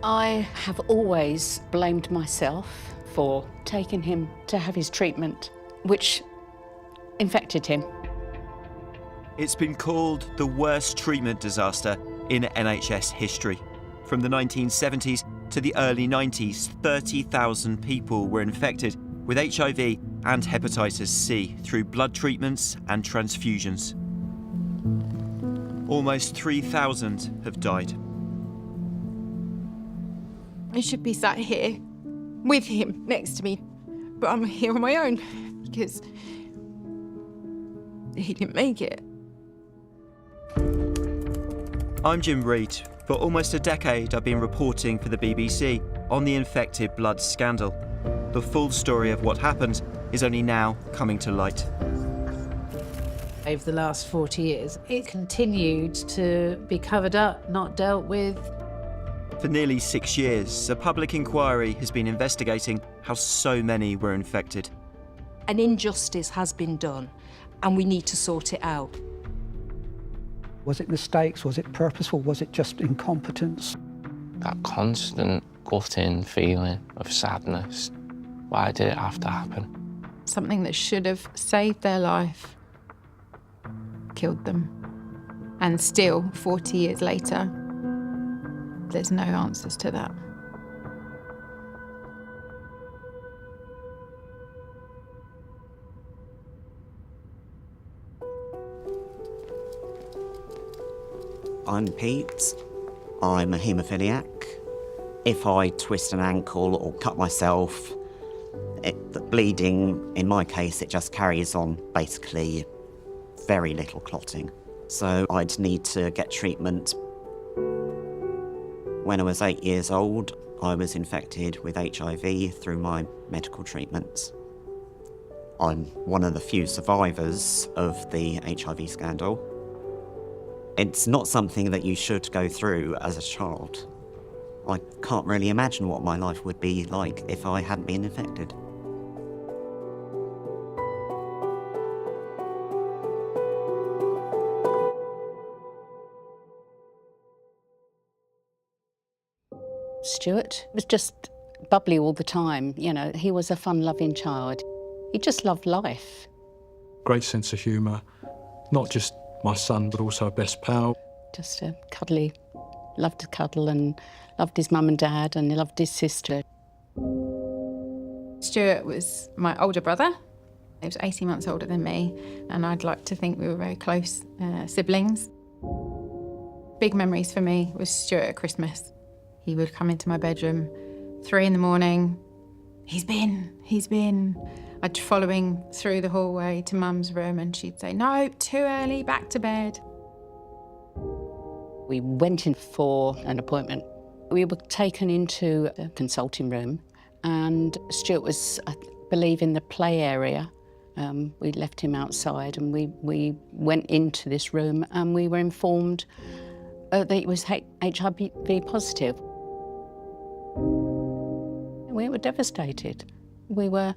I have always blamed myself for taking him to have his treatment, which infected him. It's been called the worst treatment disaster in NHS history. From the 1970s to the early 90s, 30,000 people were infected with HIV and hepatitis C through blood treatments and transfusions. Almost 3,000 have died. I should be sat here with him next to me, but I'm here on my own because he didn't make it. I'm Jim Reid. For almost a decade, I've been reporting for the BBC on the infected blood scandal. The full story of what happened is only now coming to light. Over the last 40 years, it continued to be covered up, not dealt with. For nearly 6 years, a public inquiry has been investigating how so many were infected. An injustice has been done, and we need to sort it out. Was it mistakes? Was it purposeful? Was it just incompetence? That constant gutting feeling of sadness. Why did it have to happen? Something that should have saved their life killed them. And still, 40 years later, there's no answers to that. I'm Pete. I'm a haemophiliac. If I twist an ankle or cut myself, the bleeding, in my case, it just carries on, basically very little clotting. So I'd need to get treatment. When I was 8 years old, I was infected with HIV through my medical treatments. I'm one of the few survivors of the HIV scandal. It's not something that you should go through as a child. I can't really imagine what my life would be like if I hadn't been infected. Stuart was just bubbly all the time. You know, he was a fun-loving child. He just loved life. Great sense of humour, not just my son, but also a best pal. Just a cuddly, loved to cuddle and loved his mum and dad and he loved his sister. Stuart was my older brother. He was 18 months older than me, and I'd like to think we were very close siblings. Big memories for me was Stuart at Christmas. He would come into my bedroom, 3 in the morning. He's been. I'd follow him through the hallway to Mum's room and she'd say, no, too early, back to bed. We went in for an appointment. We were taken into the consulting room and Stuart was, I believe, in the play area. We left him outside and we went into this room and we were informed that he was HIV positive. We were devastated. We were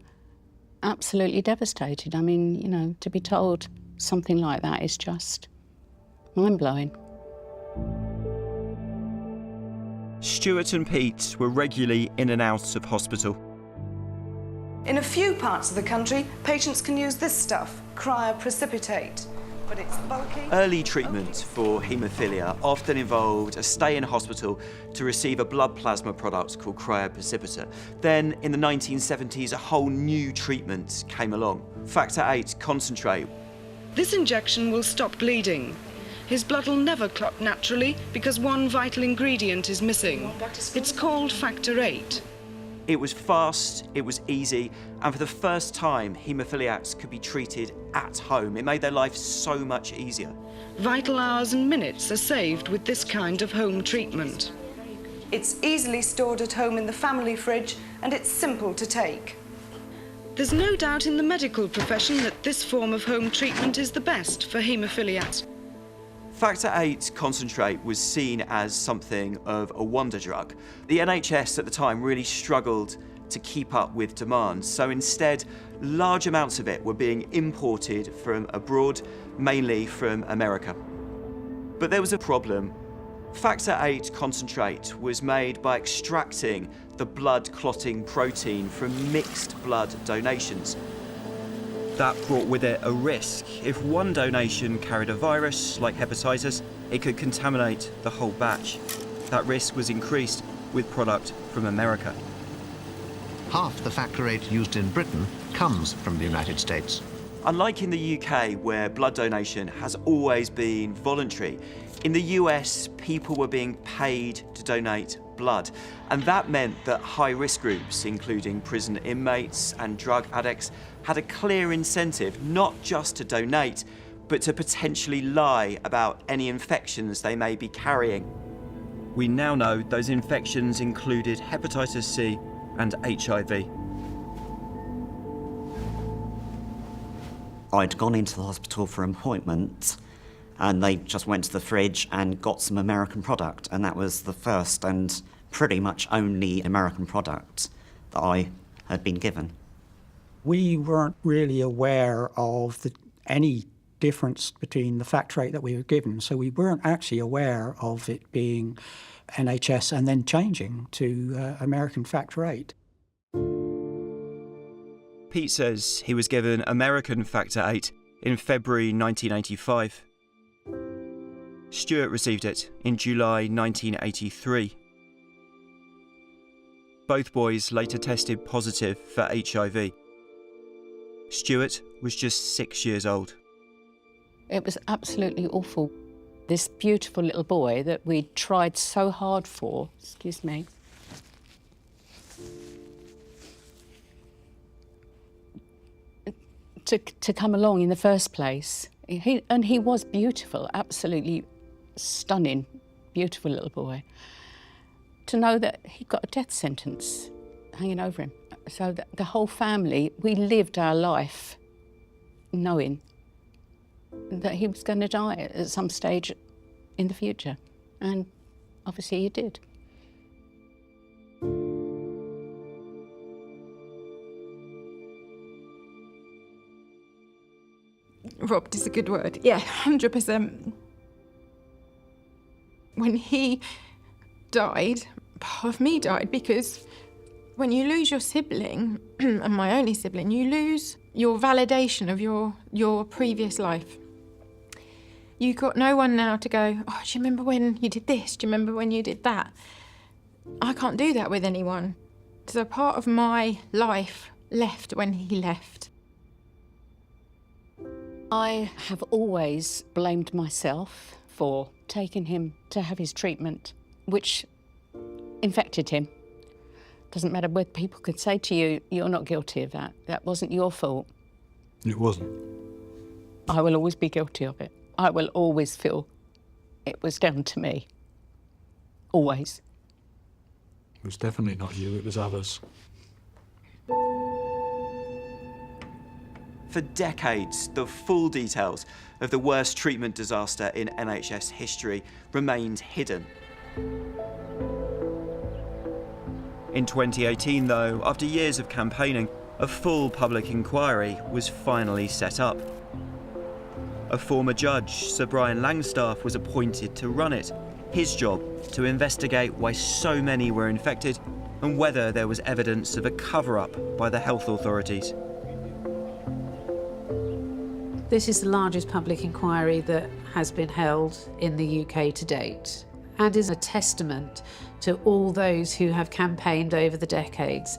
absolutely devastated. I mean, you know, to be told something like that is just mind-blowing. Stuart and Pete were regularly in and out of hospital. In a few parts of the country, patients can use this stuff, cryoprecipitate. But it's bulky. Early treatment for haemophilia often involved a stay in hospital to receive a blood plasma product called cryoprecipitate. Then, in the 1970s, a whole new treatment came along, factor VIII concentrate. This injection will stop bleeding. His blood will never clot naturally because one vital ingredient is missing. It's called factor VIII. It was fast, it was easy, and for the first time, haemophiliacs could be treated at home. It made their life so much easier. Vital hours and minutes are saved with this kind of home treatment. It's easily stored at home in the family fridge, and it's simple to take. There's no doubt in the medical profession that this form of home treatment is the best for haemophiliacs. Factor VIII concentrate was seen as something of a wonder drug. The NHS at the time really struggled to keep up with demand, so instead, large amounts of it were being imported from abroad, mainly from America. But there was a problem. Factor VIII concentrate was made by extracting the blood clotting protein from mixed blood donations. That brought with it a risk. If one donation carried a virus, like hepatitis, it could contaminate the whole batch. That risk was increased with product from America. Half the Factor VIII used in Britain comes from the United States. Unlike in the UK, where blood donation has always been voluntary, in the US, people were being paid to donate blood. And that meant that high-risk groups, including prison inmates and drug addicts, had a clear incentive not just to donate, but to potentially lie about any infections they may be carrying. We now know those infections included hepatitis C and HIV. I'd gone into the hospital for an appointment, and they just went to the fridge and got some American product, and that was the first and pretty much only American product that I had been given. We weren't really aware of any difference between the factor VIII that we were given, so we weren't actually aware of it being NHS and then changing to American factor VIII. Pete says he was given American factor VIII in February 1985. Stuart received it in July 1983. Both boys later tested positive for HIV. Stuart was just 6 years old. It was absolutely awful. This beautiful little boy that we tried so hard for, excuse me, to come along in the first place. He was beautiful, absolutely stunning, beautiful little boy. To know that he got a death sentence hanging over him. So that the whole family, we lived our life knowing that he was going to die at some stage in the future. And obviously he did. Robbed is a good word. Yeah, 100%. When he died, part of me died, because when you lose your sibling, and my only sibling, you lose your validation of your previous life. You've got no one now to go, oh, do you remember when you did this? Do you remember when you did that? I can't do that with anyone. So part of my life left when he left. I have always blamed myself for taking him to have his treatment, which infected him. Doesn't matter whether people could say to you, you're not guilty of that. That wasn't your fault. It wasn't. I will always be guilty of it. I will always feel it was down to me. Always. It was definitely not you, it was others. For decades, the full details of the worst treatment disaster in NHS history remained hidden. In 2018, though, after years of campaigning, a full public inquiry was finally set up. A former judge, Sir Brian Langstaff, was appointed to run it. His job to investigate why so many were infected and whether there was evidence of a cover-up by the health authorities. This is the largest public inquiry that has been held in the UK to date, and is a testament to all those who have campaigned over the decades.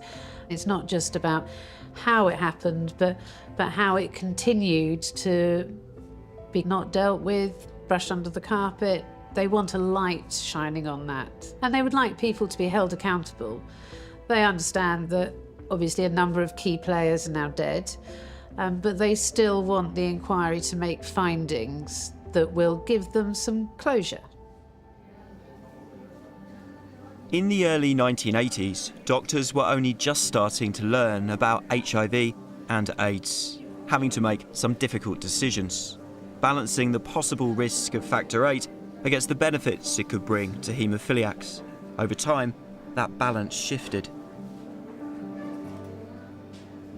It's not just about how it happened, but how it continued to be not dealt with, brushed under the carpet. They want a light shining on that, and they would like people to be held accountable. They understand that obviously a number of key players are now dead, but they still want the inquiry to make findings that will give them some closure. In the early 1980s, doctors were only just starting to learn about HIV and AIDS, having to make some difficult decisions, balancing the possible risk of factor VIII against the benefits it could bring to haemophiliacs. Over time, that balance shifted.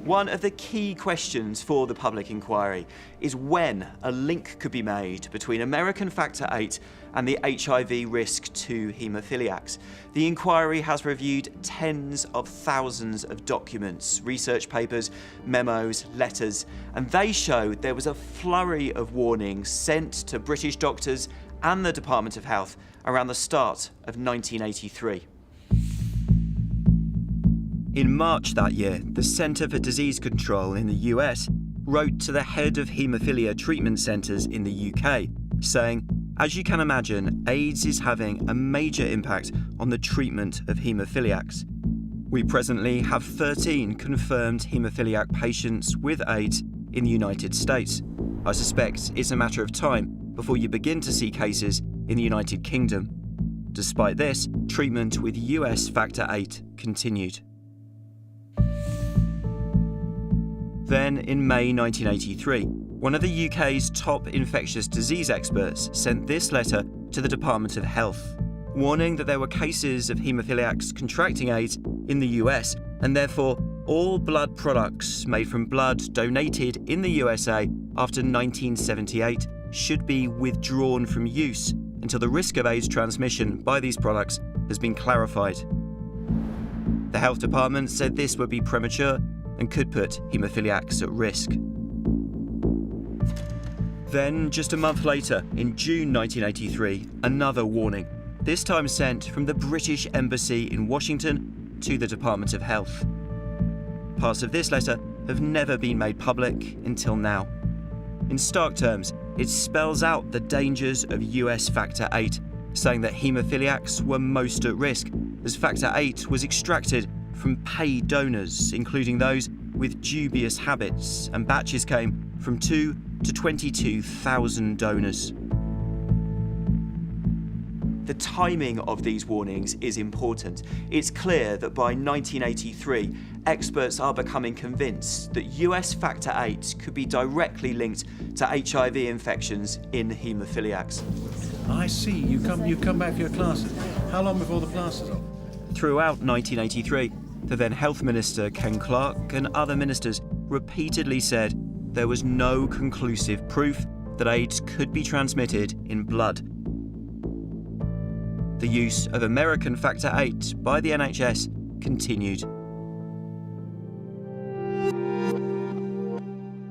One of the key questions for the public inquiry is when a link could be made between American Factor VIII and the HIV risk to haemophiliacs. The inquiry has reviewed tens of thousands of documents, research papers, memos, letters, and they show there was a flurry of warnings sent to British doctors and the Department of Health around the start of 1983. In March that year, the Centre for Disease Control in the US wrote to the head of haemophilia treatment centres in the UK, saying, "As you can imagine, AIDS is having a major impact on the treatment of haemophiliacs. We presently have 13 confirmed haemophiliac patients with AIDS in the United States. I suspect it's a matter of time before you begin to see cases in the United Kingdom." Despite this, treatment with US Factor VIII continued. Then, in May 1983, one of the UK's top infectious disease experts sent this letter to the Department of Health, warning that there were cases of haemophiliacs contracting AIDS in the US, and therefore all blood products made from blood donated in the USA after 1978 should be withdrawn from use until the risk of AIDS transmission by these products has been clarified. The Health Department said this would be premature and could put haemophiliacs at risk. Then, just a month later, in June 1983, another warning, this time sent from the British Embassy in Washington to the Department of Health. Parts of this letter have never been made public until now. In stark terms, it spells out the dangers of US Factor VIII, saying that haemophiliacs were most at risk, as Factor VIII was extracted from paid donors, including those with dubious habits, and batches came from 2 to 22,000 donors. The timing of these warnings is important. It's clear that by 1983, experts are becoming convinced that US Factor VIII could be directly linked to HIV infections in haemophiliacs. I see. You come back for your classes. How long before the classes are? Throughout 1983, the then Health Minister Ken Clarke and other ministers repeatedly said there was no conclusive proof that AIDS could be transmitted in blood. The use of American Factor VIII by the NHS continued.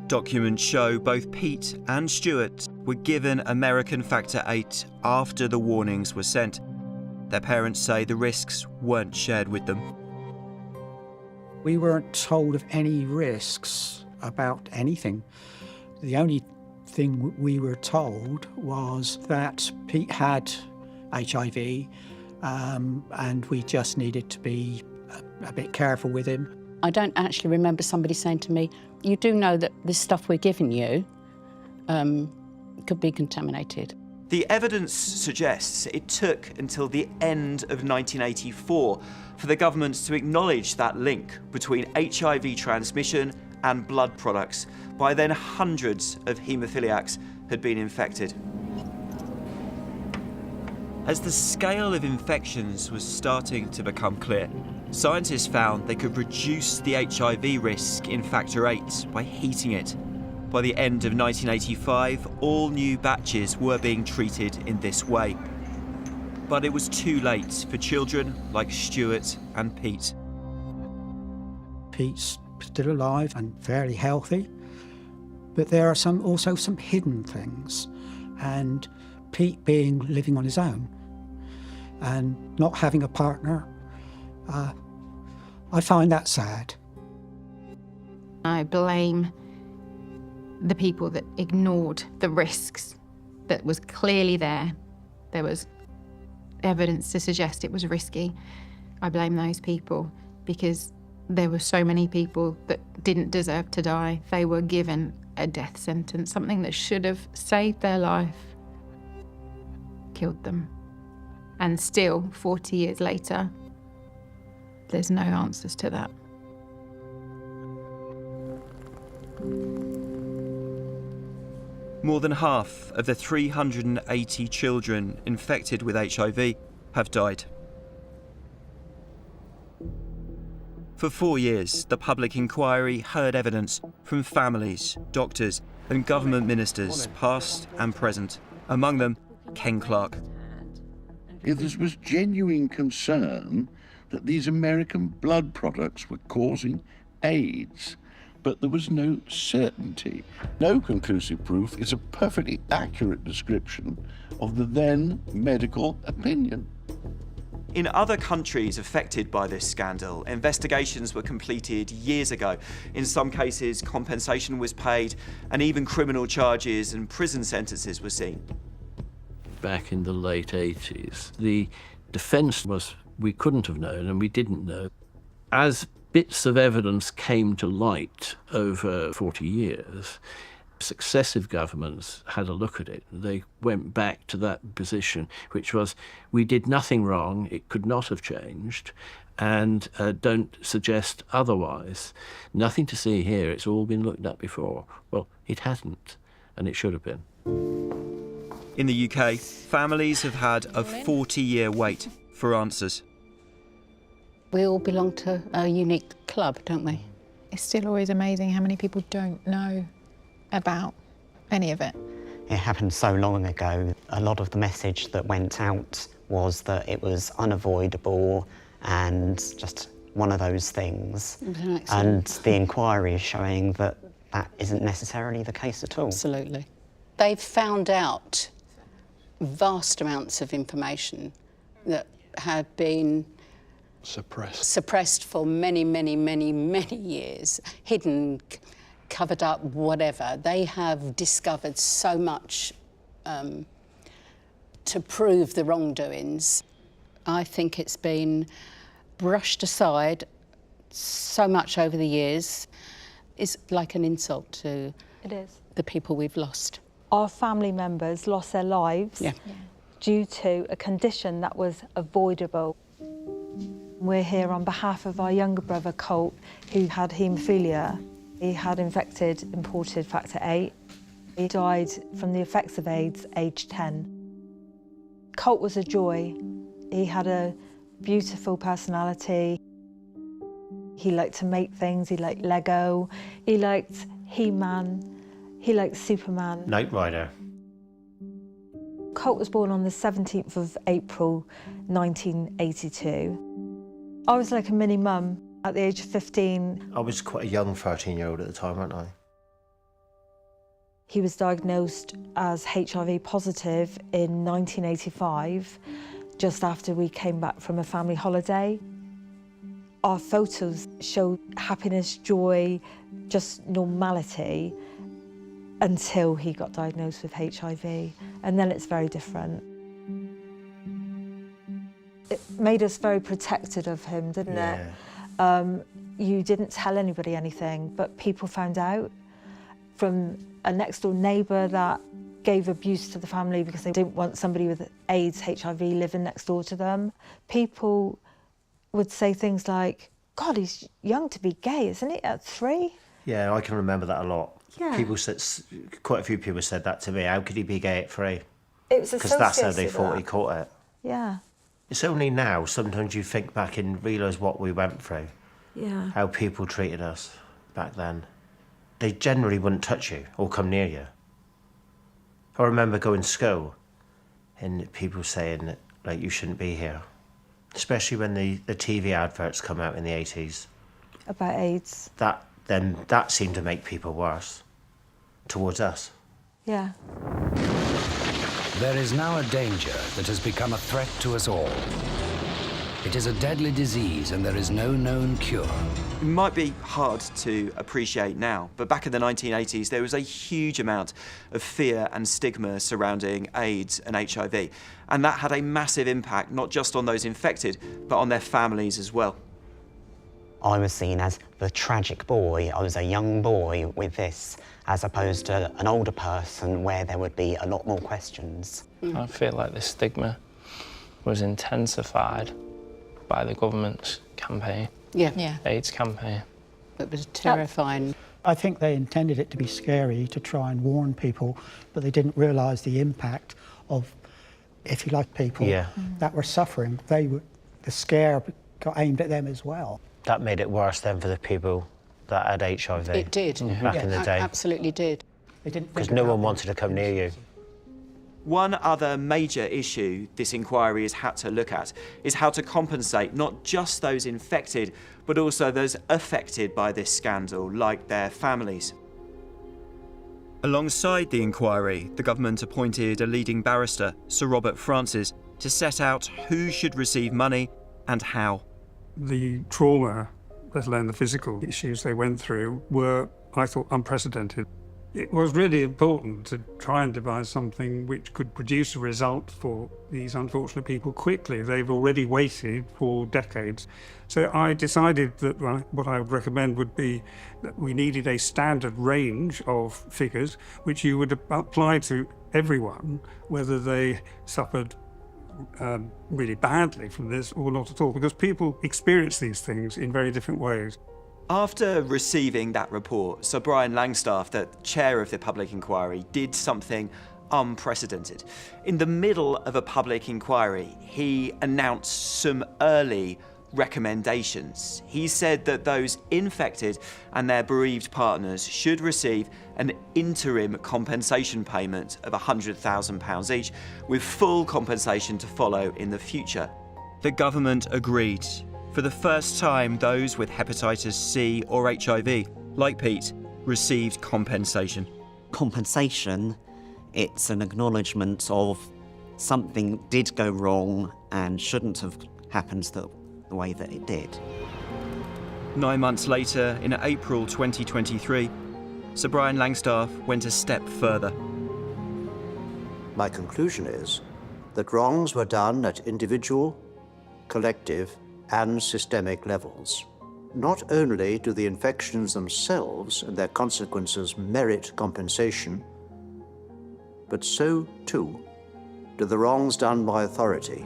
Documents show both Pete and Stuart were given American Factor VIII after the warnings were sent. Their parents say the risks weren't shared with them. We weren't told of any risks about anything. The only thing we were told was that Pete had HIV and we just needed to be a bit careful with him. I don't actually remember somebody saying to me, "You do know that this stuff we're giving you could be contaminated." The evidence suggests it took until the end of 1984 for the government to acknowledge that link between HIV transmission and blood products. By then, hundreds of haemophiliacs had been infected. As the scale of infections was starting to become clear, scientists found they could reduce the HIV risk in Factor VIII by heating it. By the end of 1985, all new batches were being treated in this way. But it was too late for children like Stuart and Pete. Pete's still alive and fairly healthy, but there are also some hidden things. And Pete living on his own and not having a partner, I find that sad. I blame the people that ignored the risks that was clearly there. There was evidence to suggest it was risky. I blame those people because there were so many people that didn't deserve to die. They were given a death sentence, something that should have saved their life, killed them. And still, 40 years later, there's no answers to that. More than half of the 380 children infected with HIV have died. For 4 years, the public inquiry heard evidence from families, doctors and government ministers, past and present, among them Ken Clarke. There was genuine concern that these American blood products were causing AIDS, but there was no certainty. No conclusive proof is a perfectly accurate description of the then medical opinion. In other countries affected by this scandal, investigations were completed years ago. In some cases, compensation was paid, and even criminal charges and prison sentences were seen. Back in the late 80s, the defence was we couldn't have known and we didn't know. As bits of evidence came to light over 40 years, successive governments had a look at it. They went back to that position, which was we did nothing wrong, it could not have changed, and don't suggest otherwise. Nothing to see here, it's all been looked at before. Well, it hasn't, and it should have been. In the UK, families have had a 40-year wait for answers. We all belong to a unique club, don't we? It's still always amazing how many people don't know about any of it. It happened so long ago. A lot of the message that went out was that it was unavoidable and just one of those things. And the inquiry is showing that that isn't necessarily the case at all. Absolutely. They've found out vast amounts of information that had been suppressed for many, many, many, many years, hidden, covered up, whatever. They have discovered so much to prove the wrongdoings. I think it's been brushed aside so much over the years. It's like an insult to the people we've lost. Our family members lost their lives due to a condition that was avoidable. We're here on behalf of our younger brother, Colt, who had haemophilia. He had infected imported factor VIII. He died from the effects of AIDS, aged 10. Colt was a joy. He had a beautiful personality. He liked to make things, he liked Lego, he liked He-Man, he liked Superman. Knight Rider. Colt was born on the 17th of April, 1982. I was like a mini mum at the age of 15. I was quite a young 13-year-old at the time, weren't I? He was diagnosed as HIV positive in 1985, just after we came back from a family holiday. Our photos show happiness, joy, just normality, until he got diagnosed with HIV, and then it's very different. It made us very protected of him, didn't it? You didn't tell anybody anything, but people found out from a next door neighbour that gave abuse to the family because they didn't want somebody with AIDS, HIV living next door to them. People would say things like, God, he's young to be gay, isn't he, at 3? Yeah, I can remember that a lot. Yeah. People said, quite a few people said that to me. How could he be gay at 3? It was because that's how they associated thought with he that. caught it. Yeah. It's only now, sometimes you think back and realise what we went through. Yeah. How people treated us back then. They generally wouldn't touch you or come near you. I remember going to school and people saying, like, you shouldn't be here. Especially when the TV adverts come out in the 80s. About AIDS. That seemed to make people worse towards us. Yeah. There is now a danger that has become a threat to us all. It is a deadly disease and there is no known cure. It might be hard to appreciate now, but back in the 1980s, there was a huge amount of fear and stigma surrounding AIDS and HIV. And that had a massive impact, not just on those infected, but on their families as well. I was seen as the tragic boy. I was a young boy with this, as opposed to an older person where there would be a lot more questions. I feel like the stigma was intensified by the government's campaign. Yeah. AIDS campaign. It was terrifying. I think they intended it to be scary, to try and warn people, but they didn't realise the impact of, if you like, people that were suffering. The scare got aimed at them as well. That made it worse then for the people that had HIV. It did. Back in the day. Absolutely did. Because no one wanted to come near you. One other major issue this inquiry has had to look at is how to compensate not just those infected, but also those affected by this scandal, like their families. Alongside the inquiry, the government appointed a leading barrister, Sir Robert Francis, to set out who should receive money and how. The trauma, let alone the physical issues they went through, were, I thought, unprecedented. It was really important to try and devise something which could produce a result for these unfortunate people quickly. They've already waited for decades. So I decided that what I would recommend would be that we needed a standard range of figures which you would apply to everyone, whether they suffered really badly from this or not at all, because people experience these things in very different ways. After receiving that report, Sir Brian Langstaff, the chair of the public inquiry, did something unprecedented. In the middle of a public inquiry, he announced some early recommendations. He said that those infected and their bereaved partners should receive an interim compensation payment of £100,000 each, with full compensation to follow in the future. The government agreed. For the first time, those with hepatitis C or HIV, like Pete, received compensation. Compensation, it's an acknowledgement of something did go wrong and shouldn't have happened the way that it did. 9 months later, in April 2023, Sir Brian Langstaff went a step further. My conclusion is that wrongs were done at individual, collective, and systemic levels. Not only do the infections themselves and their consequences merit compensation, but so, too, do the wrongs done by authority.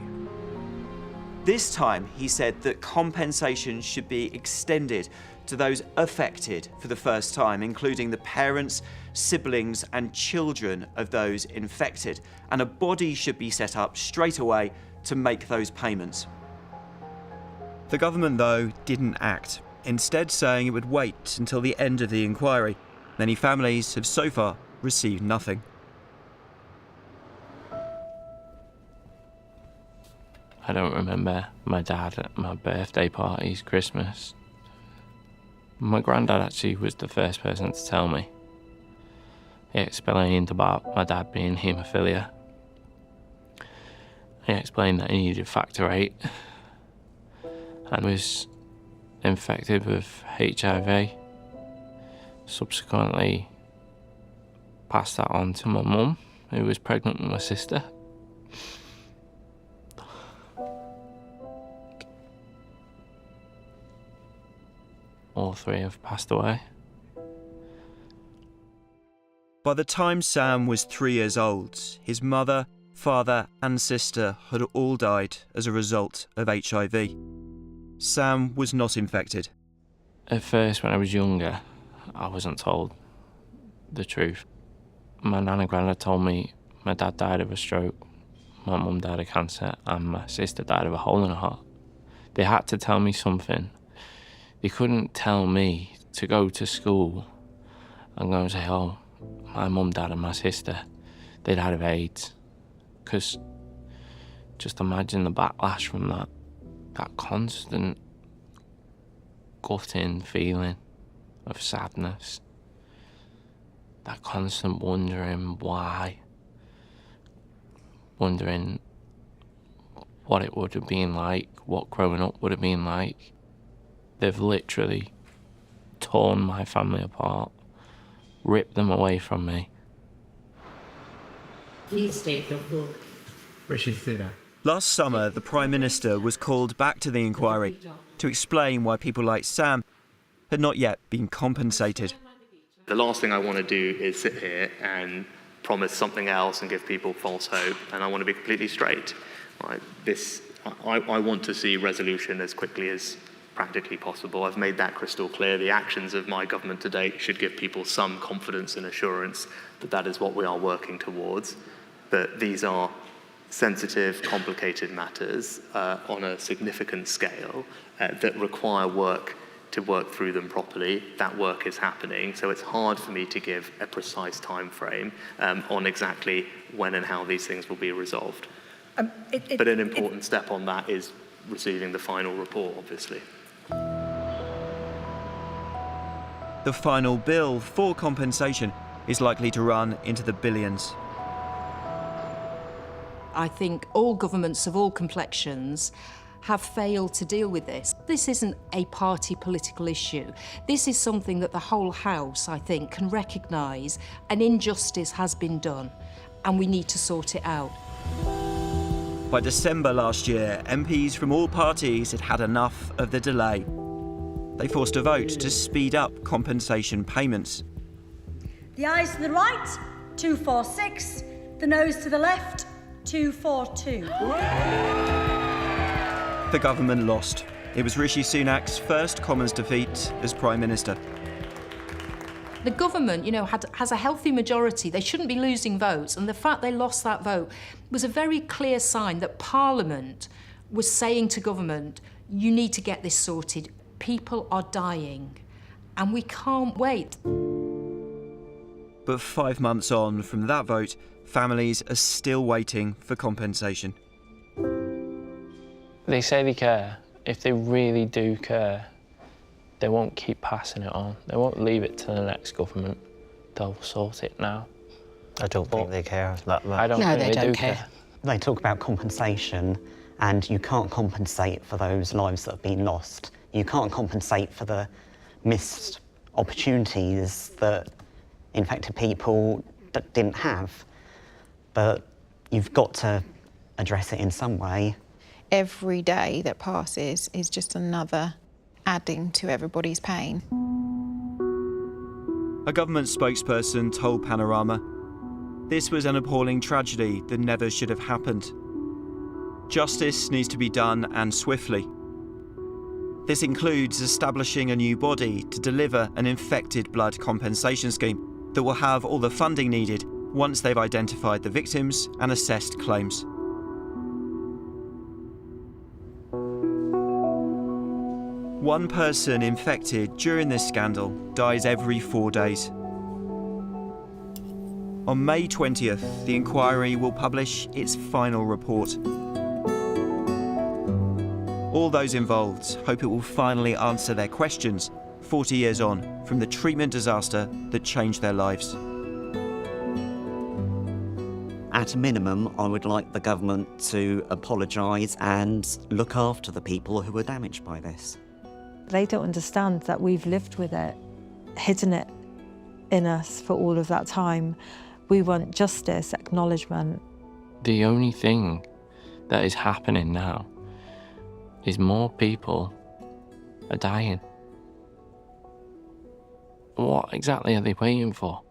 This time, he said that compensation should be extended to those affected for the first time, including the parents, siblings, and children of those infected, and a body should be set up straight away to make those payments. The government, though, didn't act, instead saying it would wait until the end of the inquiry. Many families have so far received nothing. I don't remember my dad at my birthday parties, Christmas. My granddad actually was the first person to tell me. He explained about my dad being Hemophilia. He explained that he needed factor VIII and was infected with HIV. Subsequently passed that on to my mum, who was pregnant with my sister. All three have passed away. By the time Sam was 3 years old, his mother, father and sister had all died as a result of HIV. Sam was not infected. At first, when I was younger, I wasn't told the truth. My nan and granddad told me my dad died of a stroke, my mum died of cancer, and my sister died of a hole in her heart. They had to tell me something. They couldn't tell me to go to school and go and say, oh, my mum, dad and my sister, they died of AIDS. Because just imagine the backlash from that constant gutting feeling of sadness, that constant wondering why, wondering what it would have been like, what growing up would have been like. They've literally torn my family apart, ripped them away from me. Please state your full. Last summer, the Prime Minister was called back to the inquiry to explain why people like Sam had not yet been compensated. The last thing I want to do is sit here and promise something else and give people false hope, and I want to be completely straight. Right? I want to see resolution as quickly as practically possible. I've made that crystal clear. The actions of my government to date should give people some confidence and assurance that that is what we are working towards. But these are sensitive, complicated matters on a significant scale that require work to work through them properly. That work is happening, so it's hard for me to give a precise time frame on exactly when and how these things will be resolved. But an important step on that is receiving the final report, obviously. The final bill for compensation is likely to run into the billions. I think all governments of all complexions have failed to deal with this. This isn't a party political issue. This is something that the whole House, I think, can recognise an injustice has been done and we need to sort it out. By December last year, MPs from all parties had had enough of the delay. They forced a vote to speed up compensation payments. The ayes to the right, 246. The noes to the left, 242. The government lost. It was Rishi Sunak's first Commons defeat as Prime Minister. The government, has a healthy majority. They shouldn't be losing votes. And the fact they lost that vote was a very clear sign that Parliament was saying to government, you need to get this sorted. People are dying and we can't wait. But 5 months on from that vote, families are still waiting for compensation. They say they care. If they really do care, they won't keep passing it on. They won't leave it to the next government. They'll sort it now. I don't think they care that much. I don't think they do care. They talk about compensation, and you can't compensate for those lives that have been lost. You can't compensate for the missed opportunities that infected people didn't have. But you've got to address it in some way. Every day that passes is just another adding to everybody's pain. A government spokesperson told Panorama, this was an appalling tragedy that never should have happened. Justice needs to be done, and swiftly. This includes establishing a new body to deliver an infected blood compensation scheme that will have all the funding needed once they've identified the victims and assessed claims. One person infected during this scandal dies every 4 days. On May 20th, the inquiry will publish its final report. All those involved hope it will finally answer their questions 40 years on from the treatment disaster that changed their lives. At a minimum, I would like the government to apologise and look after the people who were damaged by this. They don't understand that we've lived with it, hidden it in us for all of that time. We want justice, acknowledgement. The only thing that is happening now is more people are dying. What exactly are they waiting for?